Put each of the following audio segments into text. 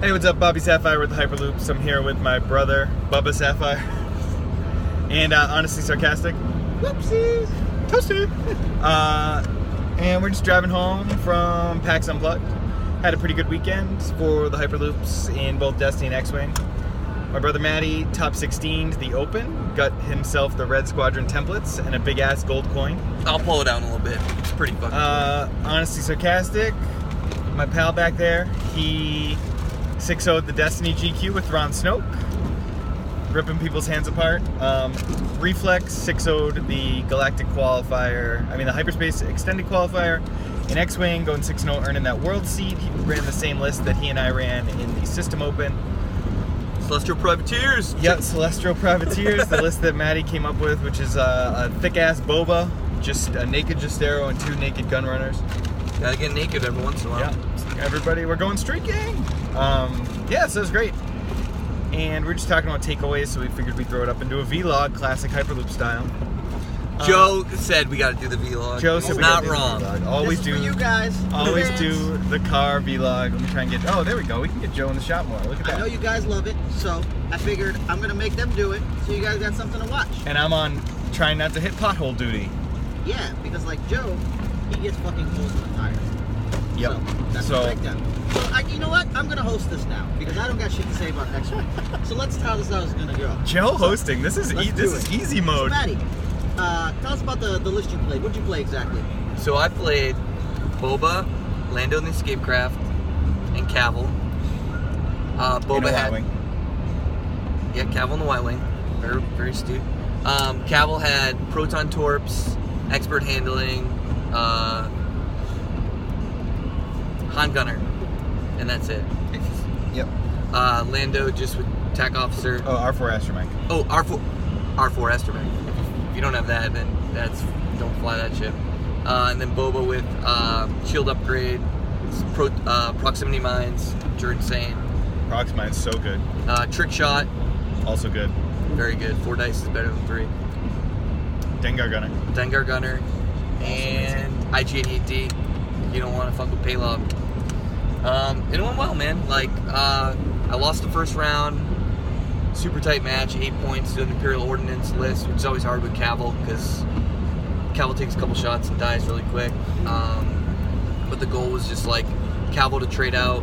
Hey, what's up? Bobby Sapphire with the Hyperloops. I'm here with my brother, Bubba Sapphire. And honestly sarcastic. Whoopsies. Toasty. And we're just driving home from PAX Unplugged. Had a pretty good weekend for the Hyperloops in both Destiny and X-Wing. My brother Matty top 16'd the Open, got himself the Red Squadron templates and a big ass gold coin. I'll pull it down a little bit. It's pretty fucking cool. Honestly sarcastic, my pal back there, he 6-0'd the Destiny GQ with Ron Snoke, ripping people's hands apart. Reflex 6-0'd the Galactic Qualifier, the Hyperspace Extended Qualifier in X-Wing, going 6-0, earning that world seat. He ran the same list that he and I ran in the System Open. Celestial Privateers. Yep, Celestial Privateers, the list that Maddie came up with, which is a thick-ass Boba, just a naked Justero and 2 naked Gunrunners. Gotta get naked every once in a while. Yeah, everybody, we're going streaking. Yeah, so it was great. And we're just talking about takeaways, so we figured we'd throw it up into a vlog, classic Hyperloop style. Joe said we gotta do the vlog. Joe said it's we not gotta do wrong. The vlog. Always this do. is for you guys. Always Fans. do the car vlog. Let me try and get. Oh, there we go. We can get Joe in the shop more. Look at that. I know you guys love it, so I figured I'm gonna make them do it, so you guys got something to watch. And I'm on trying not to hit pothole duty. Yeah, because like Joe, he gets fucking holes in the tires. Yep. So that's So- the breakdown. So you know what? I'm gonna host this now because I don't got shit to say about X-Wing. So let's tell us how it's gonna go. Joe hosting. This is let's this do is it. easy So mode. Maddie, tell us about the list you played. What'd you play exactly? So I played Boba, Lando in the Escape Craft, and Cavill. Boba In a had Y-Wing. Yeah, Cavill in the Y-Wing. Very, very astute. Cavill had Proton Torps, Expert Handling, Han Gunner, and that's it. Yep. Lando just with Tech Officer. Oh, R4 Astromech. Oh, R4 Astromech. If you don't have that, then don't fly that ship. And then Boba with shield upgrade, proximity mines, which are insane. Prox Mine's so good. Trick shot, Also good. very good. 4 dice is better than 3. Dengar Gunner. Dengar Gunner, and IG-88D. You don't want to fuck with payload. It went well, man. Like, I lost the first round. Super tight match, 8 points to an Imperial Ordnance list, which is always hard with Cavill because Cavill takes a couple shots and dies really quick. But the goal was just like Cavill to trade out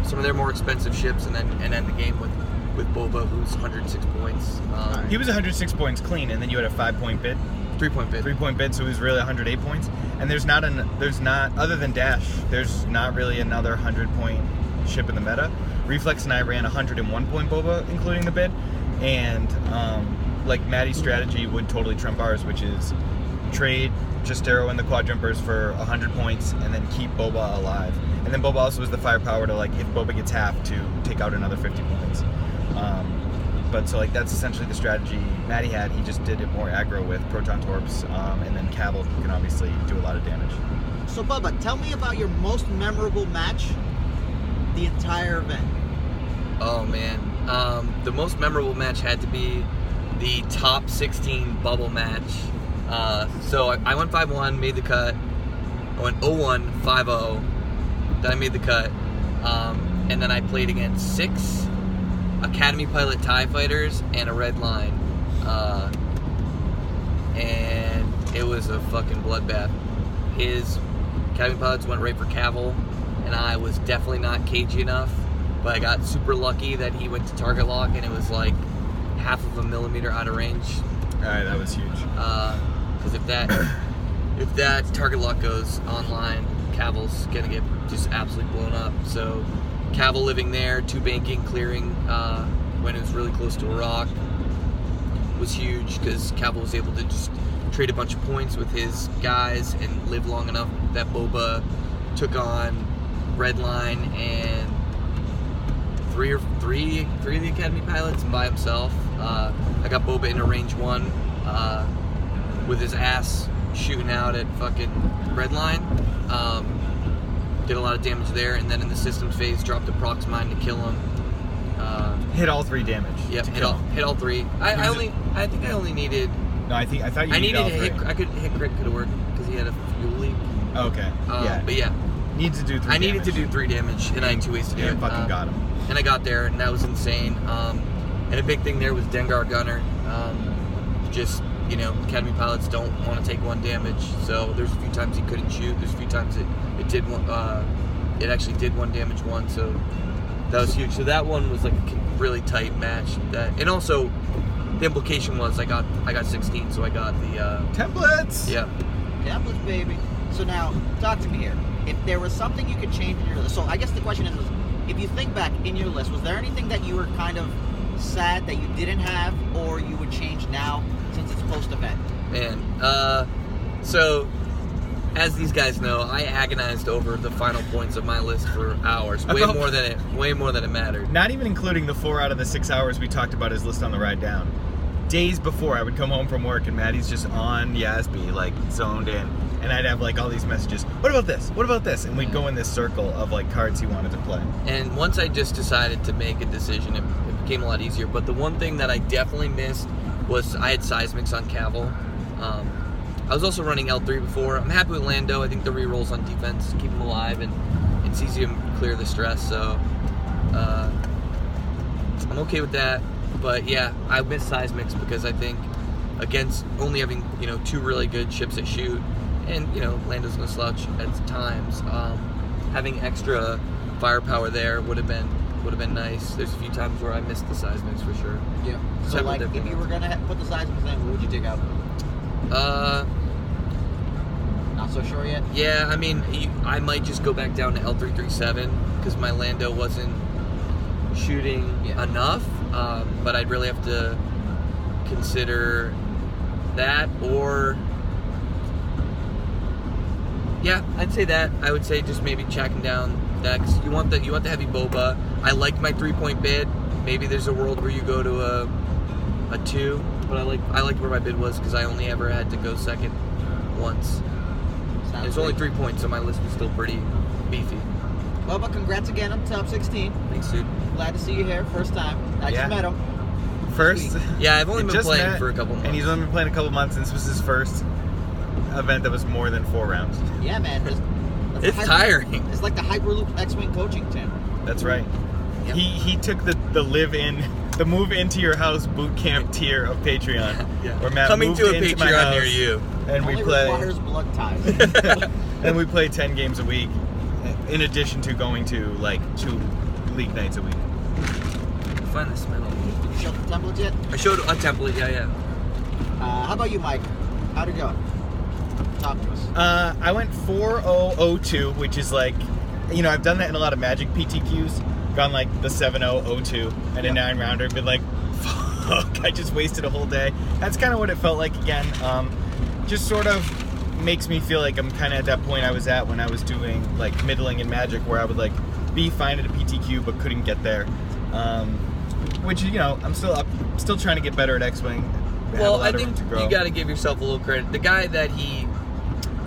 some of their more expensive ships and end the game with Boba, who's 106 points. He was 106 points clean, and then you had a 5-point bid. 3-point bid. 3-point bid, so he was really 108 points. And there's not other than Dash, there's not really another 100-point ship in the meta. Reflex and I ran 101-point Boba, including the bid, and like Maddie's strategy would totally trump ours, which is trade Justero and the Quadrumpers for 100 points, and then keep Boba alive. And then Boba also has the firepower to, like, if Boba gets half, to take out another 50 points. But so, like, that's essentially the strategy Maddie had. He just did it more aggro with Proton Torps, and then Cavill can obviously do a lot of damage. So Bubba, tell me about your most memorable match the entire event. Oh man, the most memorable match had to be the top 16 bubble match. So I went 5-1, made the cut. I went 0-1, 5-0. Then I made the cut, and then I played against 6 Academy Pilot TIE Fighters and a Red Line, and it was a fucking bloodbath. His Academy Pilots went right for Cavill, and I was definitely not cagey enough, but I got super lucky that he went to target lock, and it was like half of a millimeter out of range. Alright, that was huge. Because if that target lock goes online, Cavill's gonna get just absolutely blown up. So Cavill living there, 2 banking, clearing when it was really close to a rock was huge, because Cavill was able to just trade a bunch of points with his guys and live long enough that Boba took on Red Line and three of the Academy Pilots by himself. I got Boba into range 1 with his ass shooting out at fucking Red Line. Did a lot of damage there, and then in the systems phase, dropped a prox mine to kill him. Hit all 3 damage. Yep, hit all 3. I think I only needed. No, I thought you needed all 3. I could hit crit, could have worked because he had a fuel leak. Okay. Yeah. But yeah, Need to do 3 I needed to do 3 damage, and I had 2 ways to do it. And fucking got him. And I got there, and that was insane. And a big thing there was Dengar Gunner. Just, you know, Academy pilots don't want to take 1 damage, so there's a few times he couldn't shoot. There's a few times it did one. It actually did 1 damage one, so that was huge. So that one was like a really tight match. And also the implication was I got 16, so I got the templates. Yeah. Templates, baby. So now, talk to me here. If there was something you could change in your list, so I guess the question is, if you think back in your list, was there anything that you were kind of sad that you didn't have, or you would change now since it's post-event? Man, so as these guys know, I agonized over the final points of my list for hours, way more than it mattered. Not even including the 4 out of the 6 hours we talked about his list on the ride down. Days before, I would come home from work and Maddie's just on Yasby, like zoned in, and I'd have like all these messages. What about this? What about this? And we'd go in this circle of like cards he wanted to play. And once I just decided to make a decision, it became a lot easier. But the one thing that I definitely missed was I had seismics on Cavill. I was also running L3 before. I'm happy with Lando. I think the rerolls on defense keep him alive, and it's easy to clear the stress. So I'm okay with that. But yeah, I miss seismics because I think against only having 2 really good ships that shoot, and Lando's no slouch at times, having extra firepower there would have been nice. There's a few times where I missed the seismics for sure. Yeah. So like, if you were gonna put the seismics in, what would you dig out? Not so sure yet. Yeah, I mean, I might just go back down to L337 because my Lando wasn't shooting enough. But I'd really have to consider that, or yeah, I'd say that. I would say just maybe checking down that, 'cause you want the heavy boba. I liked my 3-point bid. Maybe there's a world where you go to a 2, but I liked where my bid was because I only ever had to go second once. It's only 3 points, so my list was still pretty beefy. Well, but congrats again on top 16. Thanks, dude. Glad to see you here. First time. I just met him. First? Yeah, I've only been playing for a couple months. And he's only been playing a couple months, and this was his first event that was more than 4 rounds. Yeah, man. It's tiring. It's like the Hyperloop X-Wing coaching team. That's right. Yep. He took the move into your house boot camp tier of Patreon. Yeah. Where Matt coming moved to a into my Patreon house, near you. And only we play. Requires blood ties. And we play 10 games a week, in addition to going to like 2 league nights a week. Find this medal. Did you show the template yet? I showed a template. Yeah. How about you, Mike? How'd it go? Talk to us. I went 4-0-0-2, which is like, I've done that in a lot of Magic PTQs. Gone like the 7-0-0-2 and a 9-rounder. Been like, fuck, I just wasted a whole day. That's kind of what it felt like again. Just sort of makes me feel like I'm kind of at that point I was at when I was doing like middling in Magic, where I would like be fine at a PTQ but couldn't get there. Which I'm still trying to get better at X-Wing. Well, I think you got to give yourself a little credit. The guy that he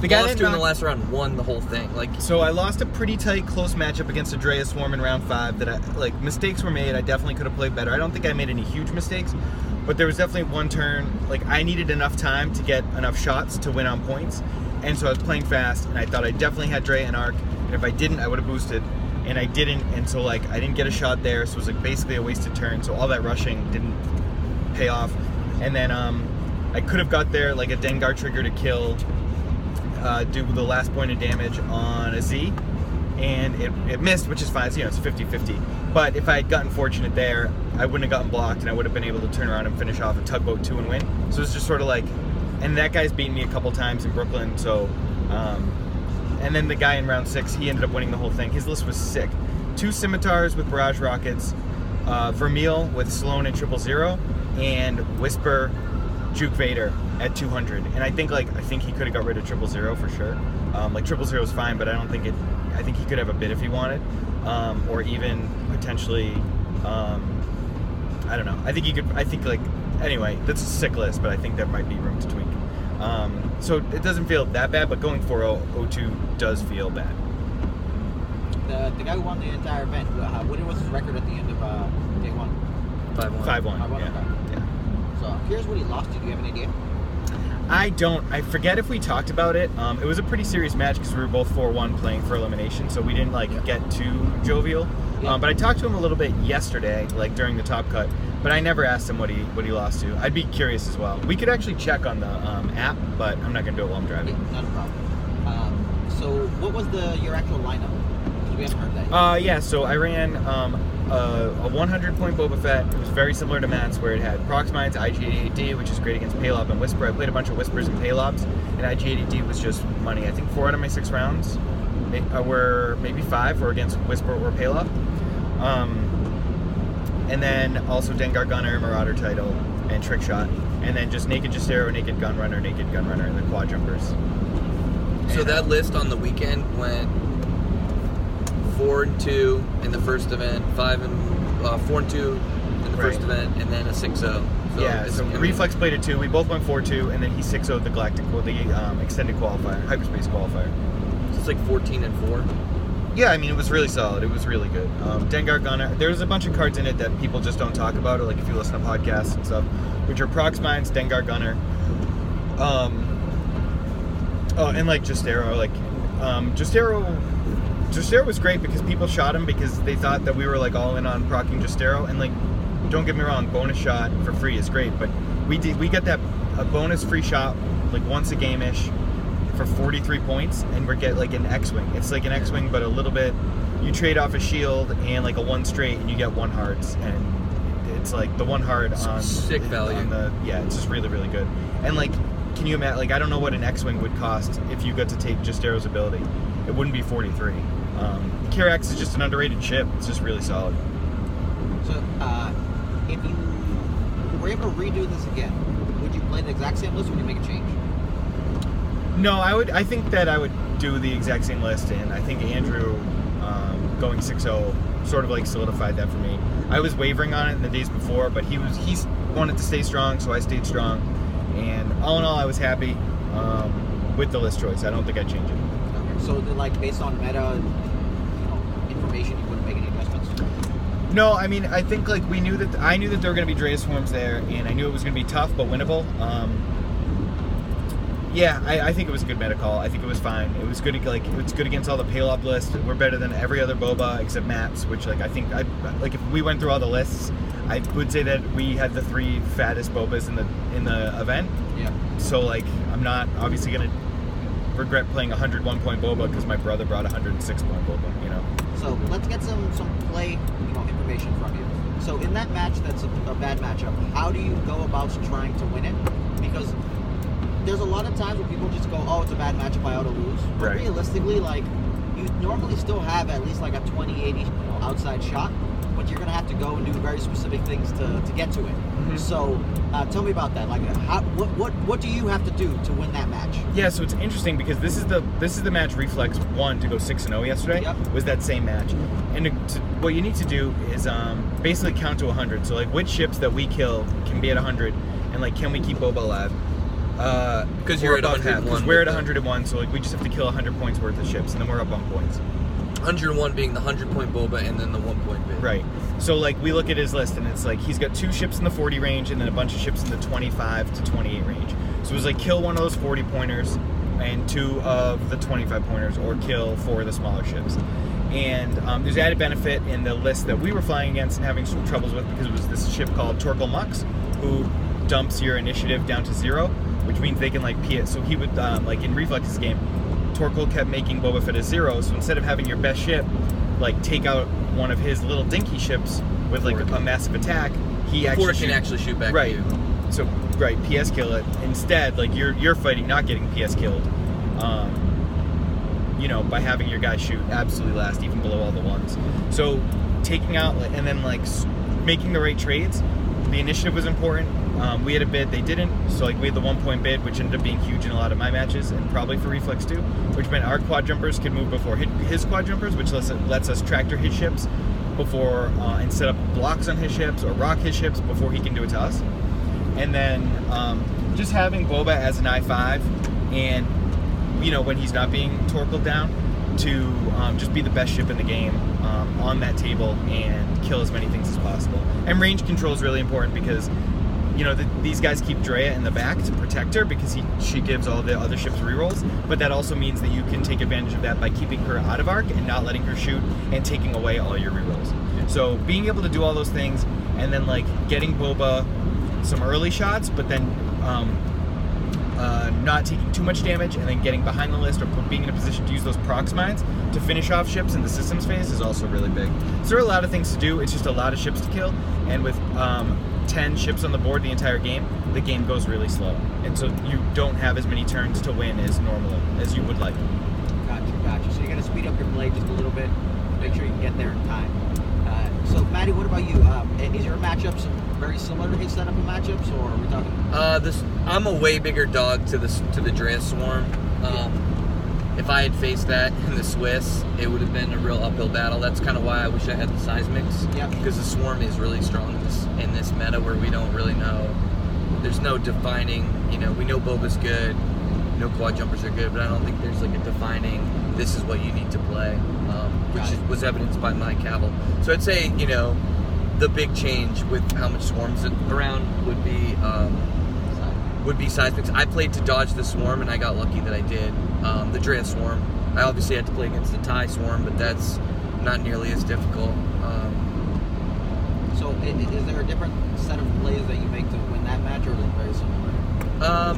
lost to in the last round won the whole thing. So I lost a pretty tight, close matchup against Adrea Swarm in round 5. That mistakes were made. I definitely could have played better. I don't think I made any huge mistakes, but there was definitely one turn. Like, I needed enough time to get enough shots to win on points, and so I was playing fast, and I thought I definitely had Drea and Arc, and if I didn't, I would have boosted, and I didn't, and so I didn't get a shot there, so it was like basically a wasted turn. So all that rushing didn't pay off, and then I could have got there like a Dengar trigger to kill. Do the last point of damage on a Z, and it missed, which is fine. It's 50-50. But if I had gotten fortunate there, I wouldn't have gotten blocked, and I would have been able to turn around and finish off a tugboat 2 and win. So it's just sort of like, and that guy's beaten me a couple times in Brooklyn. So, and then the guy in round 6, he ended up winning the whole thing. His list was sick: 2 scimitars with barrage rockets, Vermeil with Sloan and 000, and Whisper Juke Vader at 200, and I think he could have got rid of 000 for sure. 000 was fine, but I think he could have a bid if he wanted, or even potentially, I don't know. I think he could. Anyway, that's a sick list, but I think there might be room to tweak. So it doesn't feel that bad, but going 4-0-0-2 does feel bad. The guy who won the entire event, what was his record at the end of day 1? 5-1. 5-1. Yeah. So here's what he lost to. Do you have an idea? I forget if we talked about it. It was a pretty serious match because we were both 4-1 playing for elimination, so we didn't get too jovial. Yeah. But I talked to him a little bit yesterday, like during the top cut. But I never asked him what he lost to. I'd be curious as well. We could actually check on the app, but I'm not gonna do it while I'm driving. Yeah, not a problem. So what was your actual lineup? Because we haven't heard that yet. Yeah. So I ran a 100-point Boba Fett. It was very similar to Matt's, where it had Prox Mines, IG-88D, which is great against Paylob and Whisper. I played a bunch of Whispers and Paylobs, and IG-88D was just money. I think 4 out of my 6 rounds were maybe 5 were against Whisper or Paylob. And then also Dengar Gunner, Marauder Title, and Trick Shot. And then just Naked Justero, Naked Gunrunner, and the Quad Jumpers. So that list on the weekend went 4-2 in the first event, 4-2 in the first event, and then a 6-0. So so Reflex played it 2. We both went 4-2, and then he 6-0'd the Galactic, the extended qualifier, hyperspace qualifier. So it's like 14-4. Yeah, I mean, it was really solid. It was really good. Dengar Gunner, there's a bunch of cards in it that people just don't talk about, or like if you listen to podcasts and stuff, which are Prox Mines, Dengar Gunner, and like Justero. Like, Justero was great because people shot him because they thought that we were like all in on procking Justero, and like, don't get me wrong, bonus shot for free is great, but we get a bonus free shot like once a game-ish for 43 points, and we get like an X-Wing. It's like an X-Wing, but a little bit, you trade off a shield and like a 1 straight, and you get 1 hearts, and it's like the 1 heart on sick value. It's just really, really good. And like, can you imagine, like, I don't know what an X-Wing would cost if you got to take Justero's ability. It wouldn't be 43. Kirax is just an underrated ship. It's just really solid. So, if you were able to redo this again, would you play the exact same list, or would you make a change? No, I think that I would do the exact same list, and I think Andrew going 6-0 sort of like solidified that for me. I was wavering on it in the days before, but he wanted to stay strong, so I stayed strong. And all in all, I was happy with the list choice. I don't think I'd change it. Okay. So, like, based on meta, information, you wouldn't make any adjustments? No, I mean, I think like I knew that there were going to be Drea Swarms there, and I knew it was going to be tough but winnable. Yeah, I think it was a good meta call. I think it was fine. It was good. Like, it's good against all the Paylob lists. We're better than every other Boba except Matt's, which like I think like if we went through all the lists, I would say that we had the 3 fattest Bobas in the event. Yeah. So like, I'm not obviously gonna regret playing 101 point Boba because my brother brought 106 point Boba. You know. So let's get some play information from you. So in that match, that's a bad matchup. How do you go about trying to win it? Because there's a lot of times where people just go, oh, it's a bad matchup, I ought to lose. But right. Realistically, like, you normally still have at least like a 20-80 outside shot, but you're going to have to go and do very specific things to get to it. Mm-hmm. So tell me about that. Like, what do you have to do to win that match? Yeah, so it's interesting because this is the match Reflex won to go 6-0 yesterday. Yep. Was that same match. And what you need to do is basically count to 100. So like, which ships that we kill can be at 100, and like, can we keep Boba alive? Because you're at 101. Because we're at 101, so like we just have to kill 100 points worth of ships, and then we're up on points. 101 being the 100-point Boba, and then the 1-point bid. Right. So like, we look at his list, and it's like he's got 2 ships in the 40 range, and then a bunch of ships in the 25 to 28 range. So it was like, kill one of those 40 pointers, and 2 of the 25 pointers, or kill 4 of the smaller ships. And there's added benefit in the list that we were flying against and having some troubles with, because it was this ship called Torkel Mux, who dumps your initiative down to 0, which means they can like PS. So he would like in Reflex's game, Torkel kept making Boba Fett a 0. So instead of having your best ship like take out one of his little dinky ships with like a massive attack, he can actually shoot back. Right. To you. So PS kill it. Instead, like you're fighting not getting PS killed. By having your guy shoot absolutely last, even below all the ones. So taking out and then like making the right trades. The initiative was important. We had a bid, they didn't. So like, we had the 1-point bid, which ended up being huge in a lot of my matches, and probably for Reflex too, which meant our quad jumpers could move before his quad jumpers, which lets us tractor his ships before and set up blocks on his ships or rock his ships before he can do it to us. And then just having Boba as an I-5, and when he's not being torqued down, to just be the best ship in the game on that table and kill as many things as possible. And range control is really important because these guys keep Drea in the back to protect her because she gives all the other ships rerolls, but that also means that you can take advantage of that by keeping her out of arc and not letting her shoot and taking away all your rerolls. So being able to do all those things and then like getting Boba some early shots, but then not taking too much damage and then getting behind the list or being in a position to use those prox mines to finish off ships in the systems phase is also really big. So there are a lot of things to do. It's just a lot of ships to kill, and with 10 ships on the board the entire game, the game goes really slow, and so you don't have as many turns to win as normal as you would like. Gotcha. So you got to speed up your play just a little bit, make sure you can get there in time. So Maddie, what about you? Is your matchups very similar to his setup of matchups, or are we talking? I'm a way bigger dog to the Drea Swarm. If I had faced that in the Swiss, it would have been a real uphill battle. That's kind of why I wish I had the Seismics. Yep. Because the Swarm is really strong in this meta where we don't really know. There's no defining, we know Boba's good, no quad jumpers are good, but I don't think there's like a defining, this is what you need to play, was evidenced by my Cavill. So I'd say, the big change with how much Swarms around would be Seismics. I played to dodge the Swarm, and I got lucky that I did. The Drea Swarm, I obviously had to play against the TIE Swarm, but that's not nearly as difficult. So is there a different set of plays that you make to win that match, or is it very similar?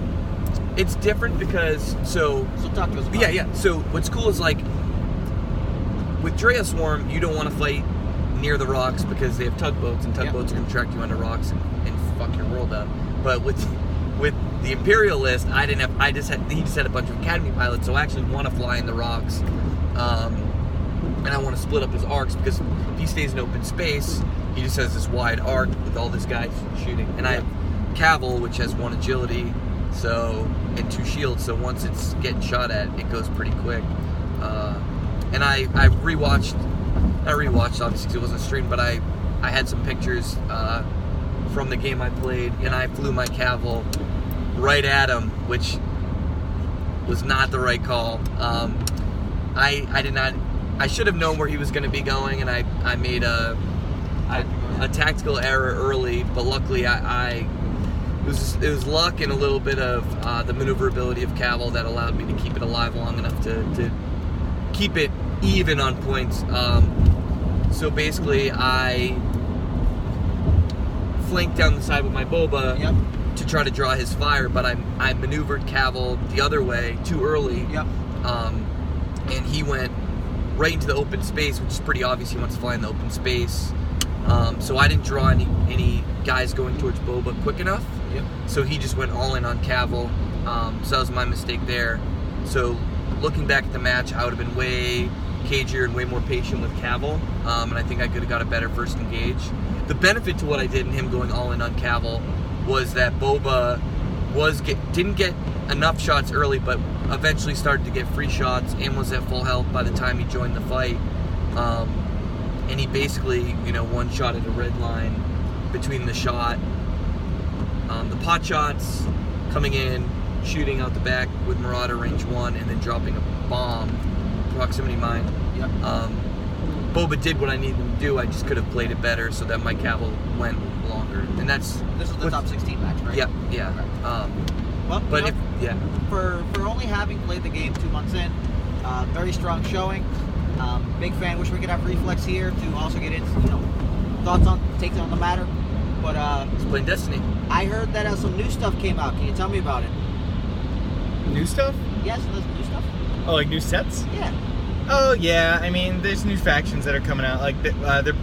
It's different because, so talk to us about yeah. So what's cool is like, with Drea Swarm, you don't want to fight near the rocks because they have tugboats, and tugboats are going to track you under rocks and fuck your world up. But with the Imperial list, he just had a bunch of Academy pilots, so I actually want to fly in the rocks, and I want to split up his arcs because if he stays in open space, he just has this wide arc with all this guys shooting. And I have Cavill, which has 1 agility, and 2 shields, so once it's getting shot at, it goes pretty quick. And I not rewatched obviously because it wasn't streamed, but I had some pictures from the game I played, and I flew my Cavill right at him, which was not the right call. I should have known where he was going to be going, and I made a tactical error early, but luckily it was luck and a little bit of the maneuverability of Cavill that allowed me to keep it alive long enough to keep it even on points. So basically, I flanked down the side with my Boba to try to draw his fire, but I maneuvered Cavill the other way too early, and he went right into the open space, which is pretty obvious. He wants to fly in the open space. So I didn't draw any guys going towards Boba quick enough. So he just went all in on Cavill. So that was my mistake there. So looking back at the match, I would have been way cagier and way more patient with Cavill, and I think I could have got a better first engage. The benefit to what I did in him going all in on Cavill was that Boba didn't get enough shots early, but eventually started to get free shots and was at full health by the time he joined the fight. And he basically, one-shotted a red line between the shot, the pot shots, coming in, shooting out the back with Marauder range 1, and then dropping a bomb, proximity mine. Boba did what I needed him to do. I just could have played it better so that my Cavill went longer. And this is the top 16 match, right? Yeah. Well, but for only having played the game 2 months in, very strong showing. Big fan. Wish we could have Reflex here to also get into thoughts on takes on the matter. But he's playing Destiny. I heard that some new stuff came out. Can you tell me about it? New stuff? Yes, there's new stuff. Oh, like new sets? Yeah. Oh yeah. I mean, there's new factions that are coming out. Like the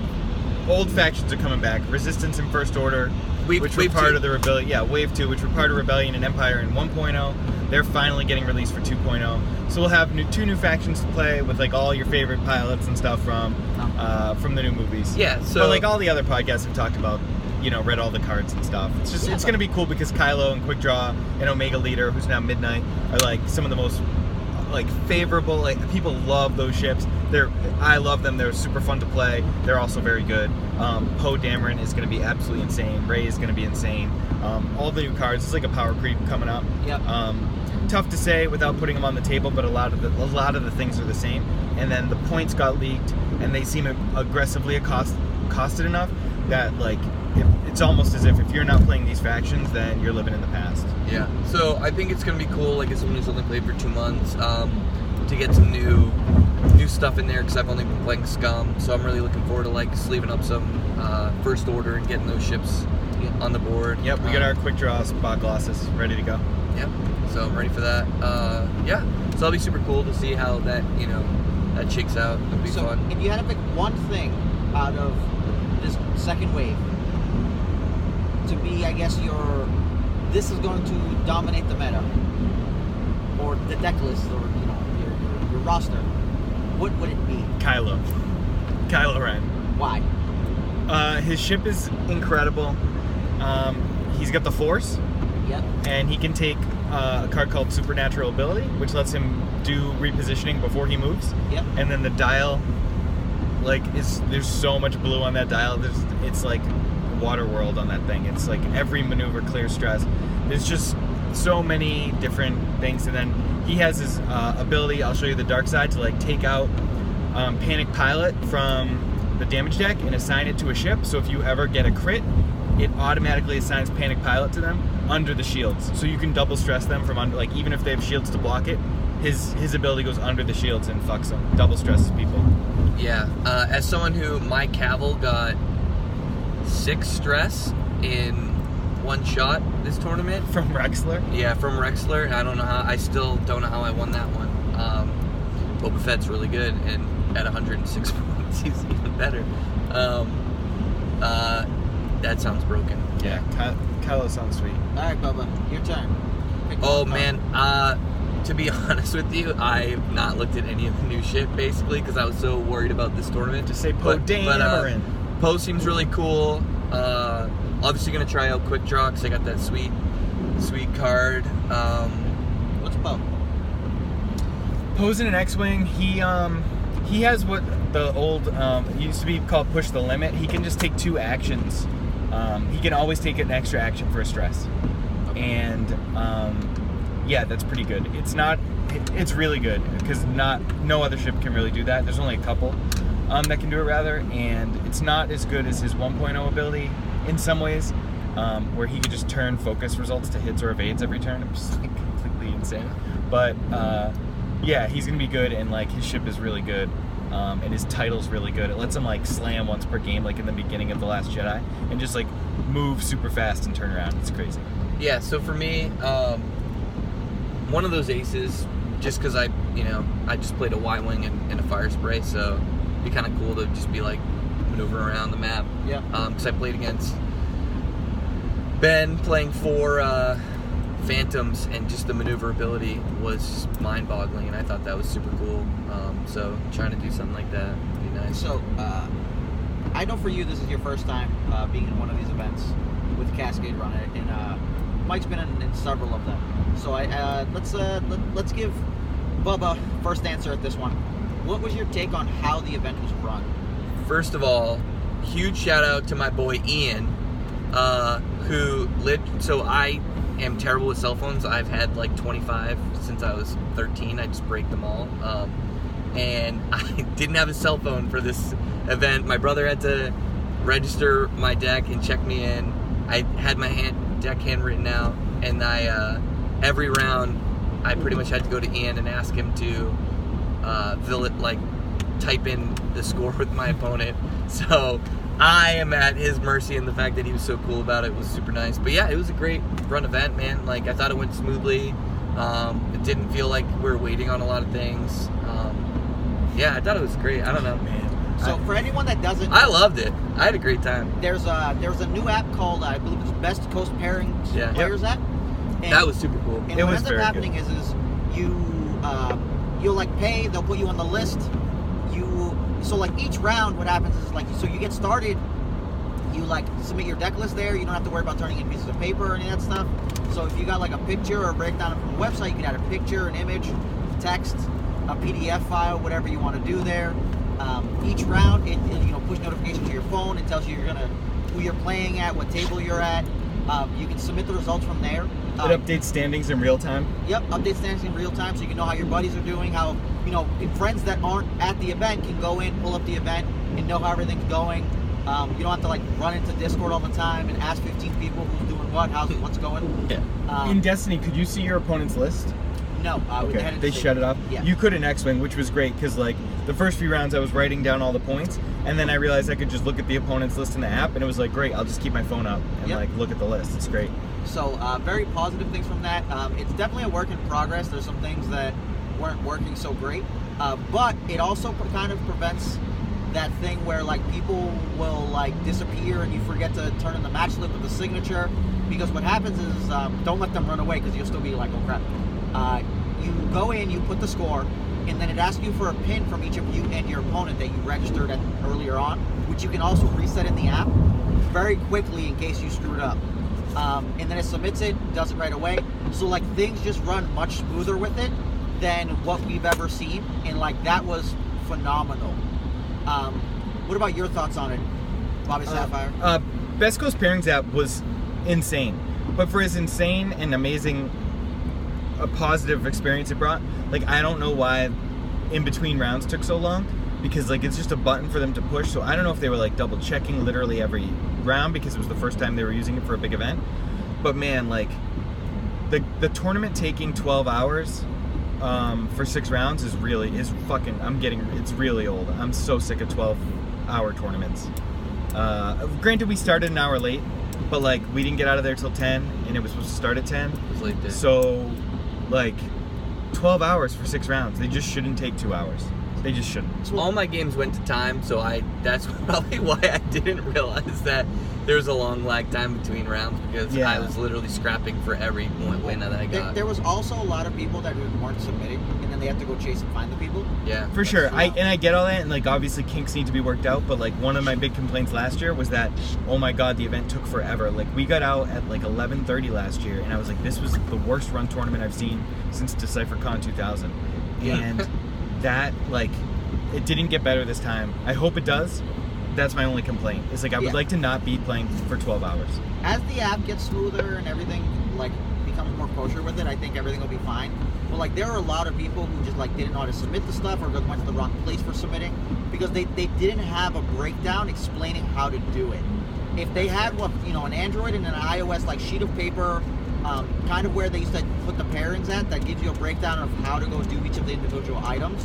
old factions are coming back. Resistance and First Order, which were part of the Rebellion. Yeah, Wave 2, which were part of Rebellion and Empire in 1.0. They're finally getting released for 2.0. So we'll have two new factions to play with like all your favorite pilots and stuff from the new movies. Yeah. So but like all the other podcasts have talked about, read all the cards and stuff. It's just it's gonna be cool because Kylo and Quick Draw and Omega Leader, who's now Midnight, are like some of the most favorable. Like people love those ships. I love them. They're super fun to play. They're also very good. Poe Dameron is going to be absolutely insane. Rey is going to be insane. All the new cards. It's like a power creep coming up. Yep. Tough to say without putting them on the table, but a lot of the things are the same. And then the points got leaked, and they seem aggressively costed enough that like it's almost as if you're not playing these factions, then you're living in the past. Yeah. So I think it's gonna be cool, like as someone who's only played for 2 months, to get some new stuff in there, because I've only been playing Scum. So I'm really looking forward to like sleeving up some First Order and getting those ships on the board. Yep, we got our quick draw spot glosses ready to go. Yep. So I'm ready for that. Yeah. So that'll be super cool to see how that that shakes out. It'll be fun. If you had to pick one thing out of this second wave to be, I guess, this is going to dominate the meta or the deck list or your roster, what would it be? Kylo Ren. Why? His ship is incredible. He's got the Force. Yep. And he can take a card called Supernatural Ability, which lets him do repositioning before he moves. Yep. And then the dial, like, there's so much blue on that dial. It's like water world on that thing. It's like every maneuver clears stress. There's just so many different things. And then he has his ability, I'll show you the dark side, to like take out Panic Pilot from the damage deck and assign it to a ship. So if you ever get a crit, it automatically assigns Panic Pilot to them under the shields. So you can double stress them from under, like even if they have shields to block it, his ability goes under the shields and fucks them. Double stresses people. Yeah. As someone who, my Cavill got 6 stress in one shot this tournament. From Rexler? Yeah, from Rexler. I still don't know how I won that one. Boba Fett's really good, and at 106 points, he's even better. That sounds broken. Yeah, Kylo sounds sweet. All right, Bubba, your turn. Pick Oh one card. man, to be honest with you, I've not looked at any of the new shit basically because I was so worried about this tournament. Just say Poe Dameron. Poe seems really cool. Obviously gonna try out Quick Draw because I got that sweet card. What's Poe? Poe's in an X-Wing. He has what the old used to be called push the limit. He can just take 2 actions. He can always take an extra action for a stress. Okay. And yeah, that's pretty good. It's really good because no other ship can really do that. There's only a couple that can do it rather, and it's not as good as his 1.0 ability in some ways, where he could just turn focus results to hits or evades every turn. It's like completely insane. But yeah, he's gonna be good, and like his ship is really good. And his title's really good. It lets him like slam once per game, like in the beginning of The Last Jedi, and just like move super fast and turn around. It's crazy. Yeah, so for me, one of those aces, just because I just played a Y-Wing and a Fire Spray, so it'd be kind of cool to just be like maneuvering around the map. Yeah. Because I played against Ben playing 4 Phantoms, and just the maneuverability was mind-boggling, and I thought that was super cool. So trying to do something like that would be nice. So, I know for you this is your first time being in one of these events with Cascade Run, and Mike's been in several of them. So let's give Bubba first answer at this one. What was your take on how the event was run? First of all, huge shout out to my boy Ian, who lived. So I am terrible with cell phones. I've had like 25 since I was 13. I just break them all. And I didn't have a cell phone for this event. My brother had to register my deck and check me in. I had my deck handwritten out, and every round I pretty much had to go to Ian and ask him to type in the score with my opponent. So I am at his mercy, and the fact that he was so cool about it was super nice. But yeah, it was a great run event, man. Like, I thought it went smoothly. It didn't feel like we were waiting on a lot of things. Yeah, I thought it was great. I don't know, man. So for anyone that doesn't, I loved it. I had a great time. There's a new app called I believe it's Best Coast Pairings Players app. And, that was super cool. And what ends up happening is you'll like pay. They'll put you on the list. So like each round, what happens is like so you get started. You like submit your deck list there. You don't have to worry about turning in pieces of paper or any of that stuff. So if you got like a picture or a breakdown from a website, you can add a picture, an image, text, a PDF file, whatever you want to do there. Each round, it push notifications to your phone. It tells you who you're playing at, what table you're at. You can submit the results from there. It updates standings in real time. Yep, updates standings in real time, so you can know how your buddies are doing. How friends that aren't at the event can go in, pull up the event, and know how everything's going. You don't have to like run into Discord all the time and ask 15 people who's doing what, what's going. Yeah. In Destiny, could you see your opponent's list? No, They shut it off. Yeah. You could in X-Wing, which was great because like the first few rounds I was writing down all the points, and then I realized I could just look at the opponent's list in the app, and it was like great. I'll just keep my phone up and like look at the list. It's great. So very positive things from that. It's definitely a work in progress. There's some things that weren't working so great, but it also kind of prevents that thing where like people will like disappear and you forget to turn in the match slip with the signature, because what happens is don't let them run away because you'll still be like, oh crap. You go in, you put the score, and then it asks you for a pin from each of you and your opponent that you registered earlier on, which you can also reset in the app very quickly in case you screwed up. And then it submits it, does it right away. So like things just run much smoother with it than what we've ever seen, and like that was phenomenal. What about your thoughts on it, Bobby Sapphire? Best Coast Pairings app was insane, but for as insane and amazing a positive experience it brought, like I don't know why in between rounds took so long, because like it's just a button for them to push. So I don't know if they were like double checking literally every round because it was the first time they were using it for a big event. But man, like the tournament taking 12 hours for 6 rounds is fucking, it's really old. I'm so sick of 12-hour tournaments. Granted, we started an hour late, but like we didn't get out of there till 10 and it was supposed to start at 10. It was late day. So like 12 hours for 6 rounds. They just shouldn't take 2 hours. They just shouldn't. So all my games went to time, so that's probably why I didn't realize that there was a long lag time between rounds, because I was literally scrapping for every point win that I got. There was also a lot of people that weren't submitting, and then they had to go chase and find the people. Yeah, for sure. I get all that, and like obviously kinks need to be worked out, but like one of my big complaints last year was that, oh my god, the event took forever. Like we got out at like 11:30 last year, and I was like, this was the worst run tournament I've seen since DecipherCon 2000, and that like it didn't get better this time. I hope it does. That's my only complaint. Is like I would like to not be playing for 12 hours. As the app gets smoother and everything like becomes more kosher with it, I think everything will be fine. But like there are a lot of people who just like didn't know how to submit the stuff, or went to the wrong place for submitting because they didn't have a breakdown explaining how to do it. If they had an Android and an iOS like sheet of paper, kind of where they used to put the pairings at, that gives you a breakdown of how to go do each of the individual items,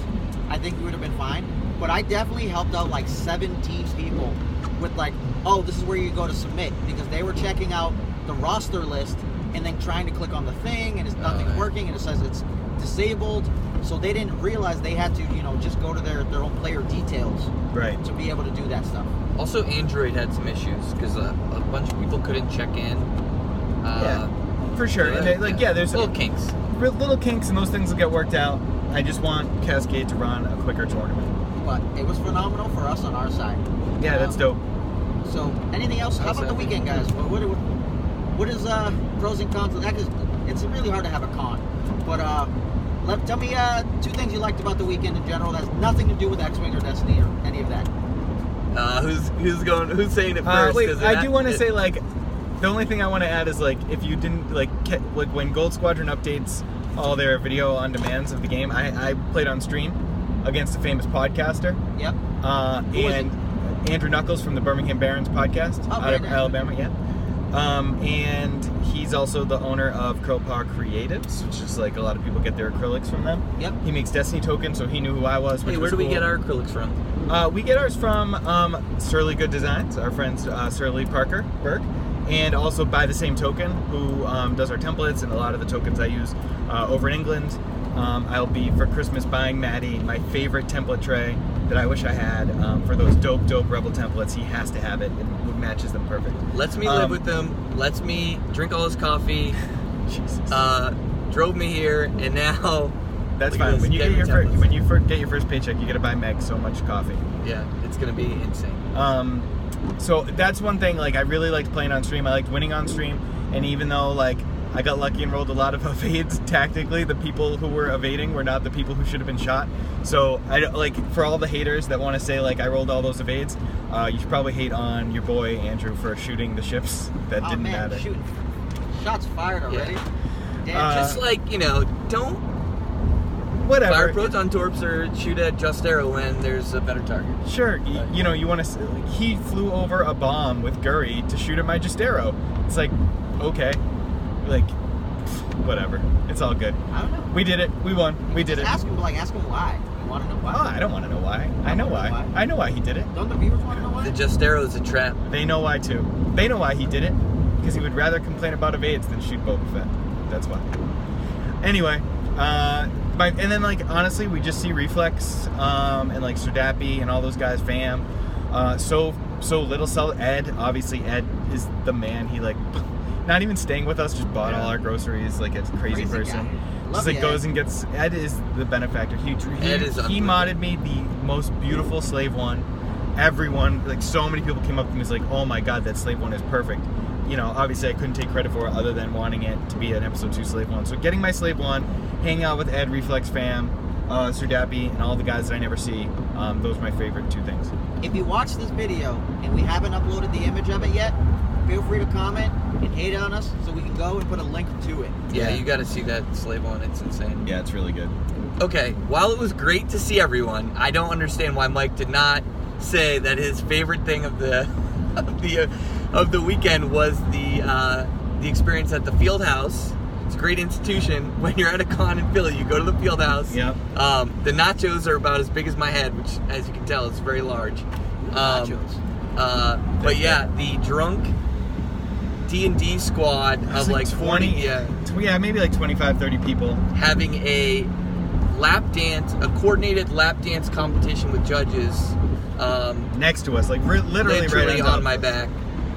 I think we would have been fine. But I definitely helped out like 17 people with like, oh, this is where you go to submit, because they were checking out the roster list and then trying to click on the thing and nothing's working and it says it's disabled. So they didn't realize they had to, just go to their own player details to be able to do that stuff. Also, Android had some issues because a bunch of people couldn't check in. For sure. And there's little kinks. Little kinks, and those things will get worked out. I just want Cascade to run a quicker tournament. But it was phenomenal for us on our side. Yeah, that's dope. So, anything else? How about the weekend, guys? What is pros and cons of that? Because it's really hard to have a con. But tell me 2 things you liked about the weekend in general that has nothing to do with X-Wing or Destiny or any of that. Who's saying it first? Wait, I do want to say like the only thing I want to add is like if you didn't like when Gold Squadron updates all their video on demands of the game, I played on stream against a famous podcaster. Yep. And Andrew Knuckles from the Birmingham Barons podcast out of Alabama. Yeah. And he's also the owner of Cropaw Creatives, which is like a lot of people get their acrylics from them. Yep. He makes Destiny tokens, so he knew who I was. Where do we get our acrylics from? We get ours from Surly Good Designs, our friends Surly Parker Burke, and also by the same token, who does our templates and a lot of the tokens I use over in England. I'll be for Christmas buying Maddie my favorite template tray that I wish I had for those dope Rebel templates. He has to have it. It matches them perfect. Lets me live with them. Lets me drink all his coffee. Jesus. Drove me here, and now. That's fine. When you get your first paycheck, you get to buy Meg so much coffee. Yeah, it's gonna be insane. So that's one thing. Like I really liked playing on stream. I liked winning on stream, and even though like I got lucky and rolled a lot of evades tactically, the people who were evading were not the people who should have been shot. So I like for all the haters that want to say like I rolled all those evades, you should probably hate on your boy Andrew for shooting the ships that didn't matter. Shooting. Shots fired already. Yeah. Damn, just like don't whatever. Fire proton torps or shoot at Just Arrow when there's a better target. Sure, you know, you want to. Like, he flew over a bomb with Guri to shoot at my Just Arrow. It's like, okay, like, whatever. It's all good. I don't know. We did it. We won. We did it. Ask him why. You want to know why? Oh, I don't want to know why. I know why. I know why he did it. Don't the viewers want to know why? The Just Arrow is a trap. They know why too. They know why he did it. Because he would rather complain about evades than shoot Boba Fett. That's why. Anyway, and then like honestly, we just see Reflex and like Serdapi and all those guys, fam. So little Ed. Obviously, Ed is the man. He like not even staying with us, just bought all our groceries like a crazy person. Just like goes and gets. Ed is the benefactor. He modded me the most beautiful slave one. Everyone, like so many people came up to me and was like, "Oh my god, that slave one is perfect." You know, obviously I couldn't take credit for it other than wanting it to be an episode 2 slave one. So getting my slave one, hanging out with Ed, Reflex fam, Serdapi, and all the guys that I never see, those are my favorite 2 things. If you watch this video and we haven't uploaded the image of it yet, feel free to comment and hate on us so we can go and put a link to it. Yeah, you got to see that slave one. It's insane. Yeah, it's really good. Okay, while it was great to see everyone, I don't understand why Mike did not say that his favorite thing of the weekend was the experience at the Field House. It's a great institution. When you're at a con in Philly, you go to the Field House. Yep. The nachos are about as big as my head, which, as you can tell, is very large. Nachos. But yeah, the drunk D&D squad of like 40, maybe like 25, 30 people, having a coordinated lap dance competition with judges next to us, like literally right on my back.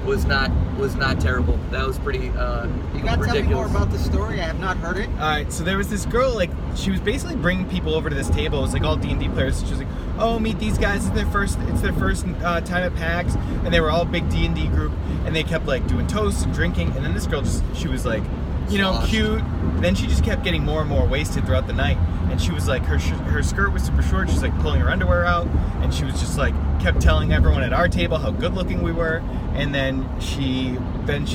Was not terrible. That was pretty You gotta ridiculous. tell me more about the story. I have not heard it. Alright, so there was this girl, like, she was basically bringing people over to this table. It was like all D&D players. She was like, oh, meet these guys. It's their first time at PAX. And they were all big D&D group. And they kept, like, doing toasts and drinking. And then this girl she was like, you know, cute. Then she just kept getting more and more wasted throughout the night. And she was like, her skirt was super short. She's like pulling her underwear out. And she was just like, kept telling everyone at our table how good looking we were. And then she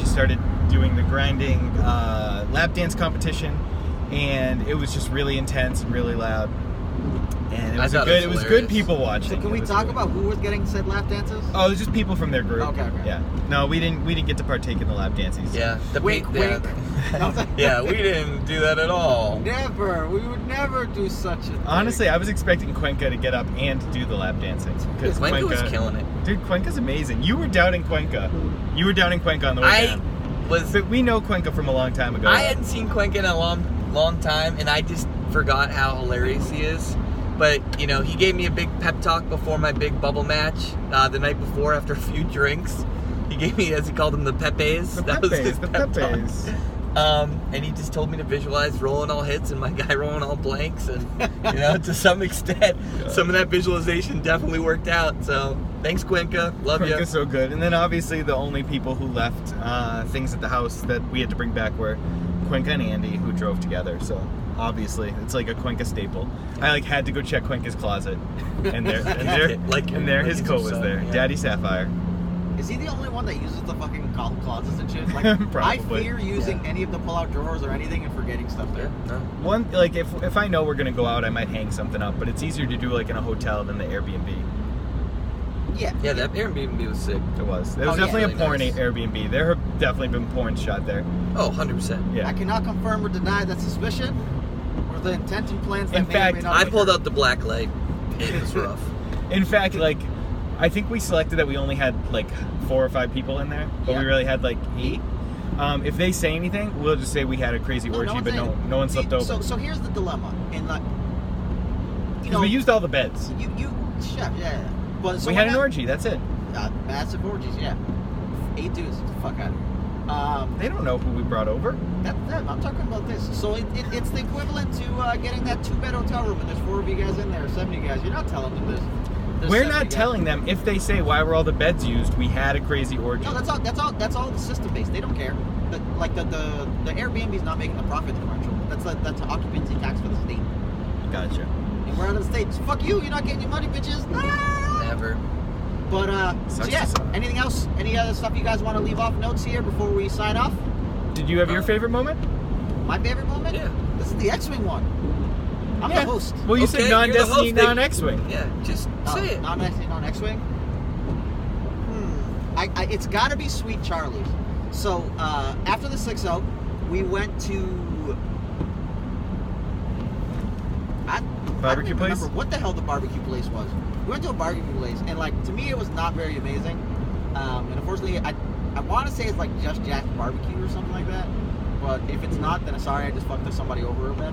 started doing the grinding lap dance competition. And it was just really intense and really loud. And it was good people watching. So can we talk about who was getting said lap dances? Oh, it was just people from their group. Okay. Yeah. No, we didn't get to partake in the lap dances. Yeah. Wink. Yeah, we didn't do that at all. Never. We would never do such a thing. Honestly, I was expecting Cuenca to get up and do the lap dancing. Because Cuenca was killing it. Dude, Cuenca's amazing. You were doubting Cuenca. You were doubting Cuenca on the way down. But we know Cuenca from a long time ago. I hadn't seen Cuenca in a long time, and I just forgot how hilarious he is. But, you know, he gave me a big pep talk before my big bubble match the night before after a few drinks. He gave me, as he called them, the Pepes. That was his pep talk. And he just told me to visualize rolling all hits and my guy rolling all blanks. And, you know, to some extent, some of that visualization definitely worked out. So, thanks, Cuenca. Love you. Cuenca's so good. And then, obviously, the only people who left things at the house that we had to bring back were Cuenca and Andy, who drove together. So, obviously, it's like a Cuenca staple. I had to go check Cuenca's closet. And there his coat was there. Yeah. Daddy Sapphire. Is he the only one that uses the fucking closets and shit? Like, I fear using any of the pull-out drawers or anything and forgetting stuff there. No. One, like, if I know we're gonna go out, I might hang something up, but it's easier to do like in a hotel than the Airbnb. Yeah. Yeah, that Airbnb was sick. It was. There was definitely really a porn nice. Airbnb. There have definitely been porn shot there. Oh, 100%. Yeah. I cannot confirm or deny that suspicion or the intent and plans that In fact, may or may not I occur. pulled out the black light. It was rough. In fact, like, I think we selected that we only had like 4 or 5 people in there, but we really had like 8. If they say anything, we'll just say we had a crazy orgy, but no one slept over. So here's the dilemma. In like, we used all the beds. Yeah. But so we had an orgy. That's it. Massive orgies. Yeah. 8 dudes. Get the fuck out of here. They don't know who we brought over. That's them. I'm talking about this. So it's the equivalent to getting that 2-bed hotel room and there's 4 of you guys in there, 7 of you guys. You're not telling them this. We're not telling them. If they say why were all the beds used, we had a crazy orgy. No, that's all system based. They don't care. The Airbnb is not making the profit differential. That's an occupancy tax for the state. Gotcha. And we're out of the state. So fuck you. You're not getting your money, bitches. Never. But so yeah. Anything else? Any other stuff you guys want to leave off notes here before we sign off? Did you have your favorite moment? My favorite moment? Yeah. This is the X-Wing one. I'm the host. Well, you Okay, said you're the non-Destiny, host, they- non-X-Wing. Yeah, just say it. Non-Destiny, non-X-Wing. It's got to be Sweet Charlie's. So after the 6-0, we went to I Barbecue don't even place? remember what the hell the barbecue place was. We went to a barbecue place, and like to me, it was not very amazing. And unfortunately, I want to say it's like Just Jack Barbecue or something like that. But if it's not, then sorry, I just fucked somebody over a bit.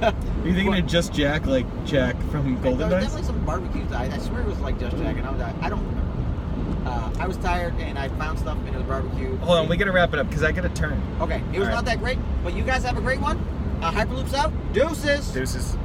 Are you thinking of Just Jack, like Jack from Golden There was Dice? definitely some barbecues. I swear it was like Just Jack, and I don't remember. I was tired, and I found stuff in the barbecue. Hold on, we gotta wrap it up because I gotta turn. Okay, it was All right. not that great, but you guys have a great one. Hyperloop's out. Deuces. Deuces.